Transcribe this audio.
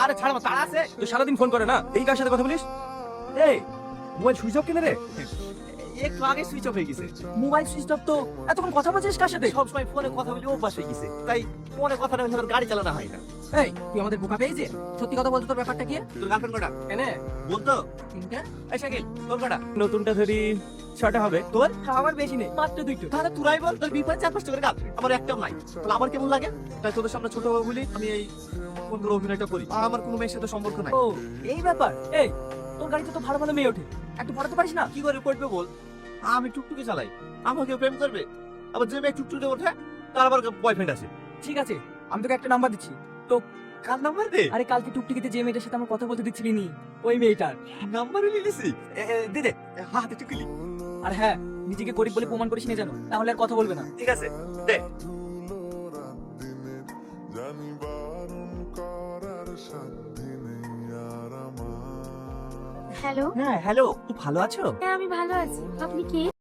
আরে ছাড়, তারা আছে তো সারাদিন ফোন করে না, এই কার সাথে কথা বলিস? এই মোবাইল সুইচ অফ কেন রে? একটু আগে সুইচ অফ হয়ে গেছে। মোবাইল সুইচ অফ তো এতক্ষণ কথা বলছিস কার সাথে? সবসময় ফোনে কথা বলে অভ্যাস হয়ে গেছে, তাই ফোনে কথা না বলে গাড়ি চালানো হয় না। এই তুই আমাদের বোকা পেয়েছে, সত্যি কথা বলতে তোর ব্যাপারটা কি? তোর গার্লফ্রেন্ড কটা? এনে বলতো তিনটা। এই শাকিল, তোর কটা? নতুনটা ধরি 6টা হবে। তোর? আমার বেশি নেই, মাত্র 2টো। তাহলে তুরাই বল, তোর বিপরীত 4-5টা করে গার্লফ্রেন্ড, আমার একটাও নাই। তাহলে আমার কেমন লাগে? তাই তোদের সামনে ছোট হবে বলি আমি এই বন্ধুর অভিনয়টা করি, আর আমার কোনো মেয়ের সাথে সম্পর্ক নাই। ও এই ব্যাপার। এই তোর গাড়িতে তো ভালো ভালো মেয়ে ওঠে, একটু পড়াতে পারিস না? কি করে পড়বে বল? আমি টুকটুকি চালাই, আমাকে প্রেম করবে? আবার যে মেয়ে টুকটুকে ওঠে তার আবার বয়ফ্রেন্ড আছে। ঠিক আছে, আমি তোকে একটা নাম্বার দিচ্ছি। তো কার নাম্বার দে? আরে কালকে টুকটুকিতে যে মেয়েটার সাথে আমার কথা বলতে দিচ্ছিলি নি, ওই মেয়েটার। নাম্বার লিখেছি? দে দে, হাতে টুকুলি। আর হ্যাঁ, নিজেকে গরিব বলে প্রমাণ করিস না জানো, তাহলে আর কথা বলবে না। ঠিক আছে, দে। হ্যালো। হ্যাঁ হ্যালো, তুই ভালো আছো? হ্যাঁ আমি ভালো আছি, আপনি কে?